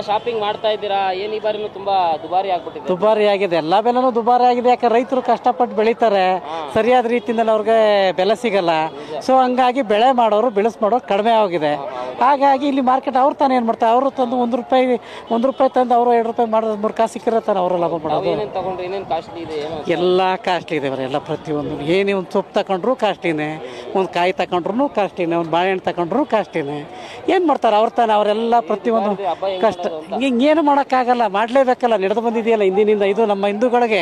Shopping ಮಾಡ್ತಾ ಇದ್ದೀರಾ? ಏನ್ ಈ ಬಾರಿನೂ ತುಂಬಾ ದುಬಾರಿ ಆಗ್ಬಿಟ್ಟಿದೆ. ದುಬಾರಿ ಆಗಿದೆ, ಎಲ್ಲಾ ಬೆಲೆನೂ ದುಬಾರಿ ಆಗಿದೆ. ಯಾಕೆ ರೈತರು ಕಷ್ಟಪಟ್ಟು ಬೆಳಿತಾರೆ, ಸರಿಯಾದ ರೀತಿಯಿಂದ ಅವ್ರಿಗೆ ಬೆಲೆ ಸಿಗಲ್ಲ. ಸೊ ಹಂಗಾಗಿ ಬೆಳೆ ಮಾಡೋರು ಮಾಡೋರು ಕಡಿಮೆ ಆಗಿದೆ. ಹಾಗಾಗಿ ಇಲ್ಲಿ ಮಾರ್ಕೆಟ್ ಅವ್ರು ತಾನೇ ಏನ್ ಮಾಡ್ತಾರೆ, ಅವರು ತಂದು ಒಂದು ರೂಪಾಯಿ ತಂದು ಅವರು 2 ರೂಪಾಯಿ ಮಾಡೋದು 3 ಕಾಸು ಸಿಕ್ಕಿರೋ ತಾನೆ ಅವರು ಲಾಭ ಮಾಡೋದು. ಎಲ್ಲ ಕಾಸ್ಟ್ಲಿ ಇದೆ ಎಲ್ಲ ಪ್ರತಿಯೊಂದು. ಏನೇ ಒಂದು ಸೊಪ್ಪು ತಗೊಂಡ್ರು ಕಾಸ್ಟ್ಲಿನೇ, ಒಂದು ಕಾಯಿ ತಗೊಂಡ್ರು ಕಾಸ್ಟ್ಲಿನೇ, ಒಂದು ಬಾಳೆಹಣ್ಣು ತಗೊಂಡ್ರು ಕಾಸ್ಟ್ಲಿನೇ. ಏನು ಮಾಡ್ತಾರೆ ಅವ್ರು ತಾನೆ, ಅವರೆಲ್ಲ ಪ್ರತಿಯೊಂದು ಕಷ್ಟ. ಹಿಂಗೇನು ಮಾಡೋಕ್ಕಾಗಲ್ಲ, ಮಾಡಲೇಬೇಕಲ್ಲ, ನಡೆದು ಬಂದಿದೆಯಲ್ಲ ಹಿಂದಿನಿಂದ. ಇದು ನಮ್ಮ ಹಿಂದೂಗಳಿಗೆ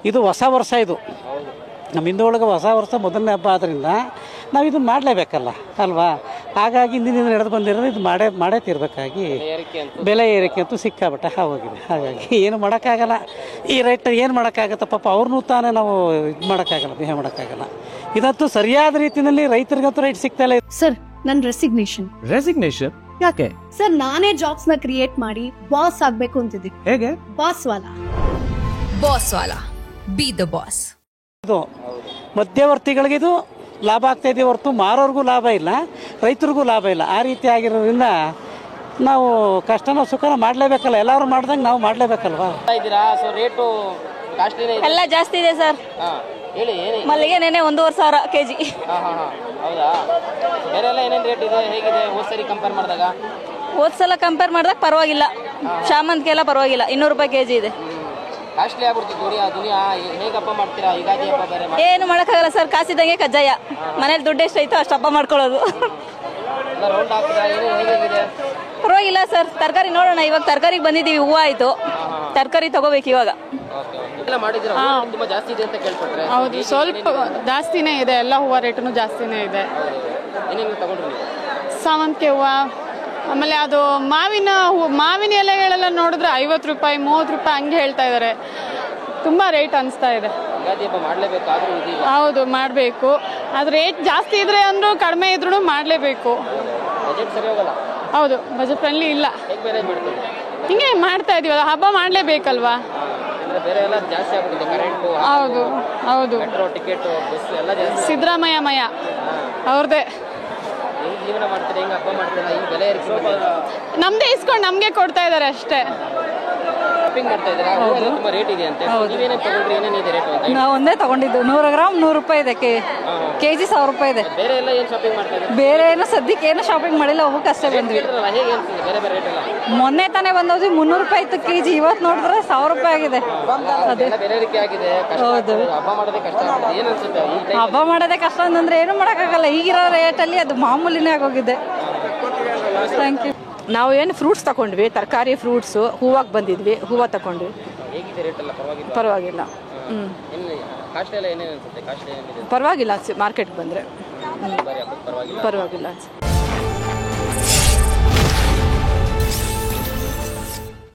ಇದು ಹೊಸ ವರ್ಷ. ಇದು ನಮ್ಮ ಹಿಂದೂಗಳಿಗೆ ಹೊಸ ವರ್ಷ, ಮೊದಲನೇ ಹಬ್ಬ ಆದ್ದರಿಂದ ನಾವು ಇದನ್ನು ಮಾಡಲೇಬೇಕಲ್ಲ ಅಲ್ವಾ. ಹಾಗಾಗಿ ಹಿಂದಿನಿಂದ ನಡೆದು ಬಂದಿರೋದು ಇದು ಮಾಡೇ ತೀರ್ಬೇಕಾಗಿ ಬೆಲೆ ಏರಿಕೆ ಅಂತೂ ಸಿಕ್ಕಾಬಟ್ಟೆ ಹೋಗಿದೆ. ಹಾಗಾಗಿ ಏನು ಮಾಡೋಕ್ಕಾಗಲ್ಲ. ಈ ರೈಟ್ ಏನು ಮಾಡೋಕ್ಕಾಗತ್ತೆ ಪಾಪ, ಅವ್ರನ್ನೂ ತಾನೇ ನಾವು ಇದು ಮಾಡೋಕ್ಕಾಗಲ್ಲ, ಬಿಹೇವ್ ಮಾಡೋಕ್ಕಾಗಲ್ಲ. ಇದಂತೂ ಸರಿಯಾದ ರೀತಿಯಲ್ಲಿ ರೈತರಿಗಂತೂ ರೈಟ್ ಸಿಗ್ತಾ ಇಲ್ಲ. ಸರ್, ನನ್ನ ರೆಸಿಗ್ನೇಷನ್ ಯಾಕೆ ಸರ್? ನಾನೇ ಜಾಬ್ಸ್ ನ ಕ್ರಿಯೇಟ್ ಮಾಡಿ ಬಾಸ್ ಆಗ್ಬೇಕು ಅಂತಿದ್ದೀನಿ. ಹೇಗೆ? Boss Vala B the boss. ಇದು ಮಧ್ಯವರ್ತಿಗಳಿಗೆ ಇದು ಲಾಭ ಆಗ್ತಾ ಇದೆ ಹೊರತು ಮಾರೋರ್ಗೂ ಲಾಭ ಇಲ್ಲ, ರೈತರಿಗೂ ಲಾಭ ಇಲ್ಲ. ಆ ರೀತಿ ಆಗಿರೋದ್ರಿಂದ ನಾವು ಕಷ್ಟನ ಸುಖನ ಮಾಡಲೇಬೇಕಲ್ಲ, ಎಲ್ಲರೂ ಮಾಡ್ದಂಗೆ ನಾವು ಮಾಡಲೇಬೇಕಲ್ವಾ. ಎಲ್ಲ ಜಾಸ್ತಿ ಇದೆ ಸರ್. ಮಲ್ಲಿಗೆ ನೆನೆ 1,500 kg. ಹೋದ್ಸಲ ಕಂಪೇರ್ ಮಾಡಿದಾಗ ಪರವಾಗಿಲ್ಲ, ಶಾಮಂತಿಗೆ ಎಲ್ಲ ಪರವಾಗಿಲ್ಲ. 200 ರೂಪಾಯಿ kg ಇದೆ. ಏನು ಮಾಡಕ್ಕಾಗಲ್ಲ ಸರ್, ಕಾಸಿದಂಗೆ ಕಜ್ಜಾಯ. ಮನೇಲಿ ದುಡ್ಡು ಎಷ್ಟೈತೋ ಅಷ್ಟು ಹಬ್ಬ ಮಾಡ್ಕೊಳ್ಳೋದು. ಪರವಾಗಿಲ್ಲ ಸರ್. ತರಕಾರಿ ನೋಡೋಣ, ಇವಾಗ ತರಕಾರಿಗೆ ಬಂದಿದ್ದೀವಿ, ಹೂವು ಆಯ್ತು, ತರಕಾರಿ ತಗೋಬೇಕು ಇವಾಗ. ಹೌದು, ಸ್ವಲ್ಪ ಜಾಸ್ತಿನೇ ಇದೆ. ಎಲ್ಲ ಹೂವು ರೇಟು ಜಾಸ್ತಿನೇ ಇದೆ. ಸಾವಂತಿಗೆ ಹೂವು, ಆಮೇಲೆ ಅದು ಮಾವಿನ ಎಲೆಗಳೆಲ್ಲ ನೋಡಿದ್ರೆ 50 ರೂಪಾಯಿ 30 ರೂಪಾಯಿ ಹಂಗೆ ಹೇಳ್ತಾ ಇದ್ದಾರೆ. ತುಂಬಾ ರೇಟ್ ಅನಿಸ್ತಾ ಇದೆ. ಹೌದು, ಮಾಡಬೇಕು. ಅದು ರೇಟ್ ಜಾಸ್ತಿ ಇದ್ರೆ ಅಂದ್ರೂ ಕಡಿಮೆ ಇದ್ರೂ ಮಾಡಲೇಬೇಕು. ಹೌದು, ಬಜೆಟ್ ಫ್ರೆಂಡ್ಲಿ ಇಲ್ಲ. ಹಿಂಗೆ ಮಾಡ್ತಾ ಇದೀವಲ್ಲ, ಹಬ್ಬ ಮಾಡಲೇಬೇಕಲ್ವಾ. ಹೌದು ಹೌದು, ಸಿದ್ದರಾಮಯ್ಯ ಅವ್ರದ್ದೇ. ನಮ್ದೇ ಇಸ್ಕೊಂಡು ನಮ್ಗೆ ಕೊಡ್ತಾ ಇದಾರೆ ಅಷ್ಟೇ. ನಾವು ಒಂದೇ ತಗೊಂಡಿದ್ದು. 100 ಗ್ರಾಮ್ 100 ರೂಪಾಯಿ ಇದೆ, ಕೆಜಿ 1000 ರೂಪಾಯಿ ಇದೆ. ಬೇರೆ ಏನೋ ಸದ್ಯಕ್ಕೆ ಏನೋ ಶಾಪಿಂಗ್ ಮಾಡಿಲ್ಲ, ಹೋಗಕ್ಕೆ ಅಷ್ಟೇ ಬಂದ್ವಿ. ಮೊನ್ನೆ ತಾನೇ ಬಂದೋದ್ವಿ, 300 ರೂಪಾಯಿ ಇತ್ತು ಕೆಜಿ. ಇವತ್ತು ನೋಡಿದ್ರೆ 1000 ರೂಪಾಯಿ ಆಗಿದೆ. ಹೌದು, ಹಬ್ಬ ಮಾಡೋದೇ ಕಷ್ಟ ಅಂತಂದ್ರೆ ಏನು ಮಾಡೋಕ್ಕಾಗಲ್ಲ. ಈಗಿರೋ ರೇಟಲ್ಲಿ ಅದು ಮಾಮೂಲಿನೇ ಆಗೋಗಿದೆ. Thank you. ನಾವು ಏನು ಫ್ರೂಟ್ಸ್ ತಗೊಂಡ್ವಿ, ತರಕಾರಿ ಫ್ರೂಟ್ಸು, ಹೂವಾಗಿ ಬಂದಿದ್ವಿ, ಹೂವು ತಗೊಂಡ್ವಿ. ಪರವಾಗಿಲ್ಲ. ಪರವಾಗಿಲ್ಲ ಮಾರ್ಕೆಟ್ಗೆ ಬಂದರೆ ಪರವಾಗಿಲ್ಲ.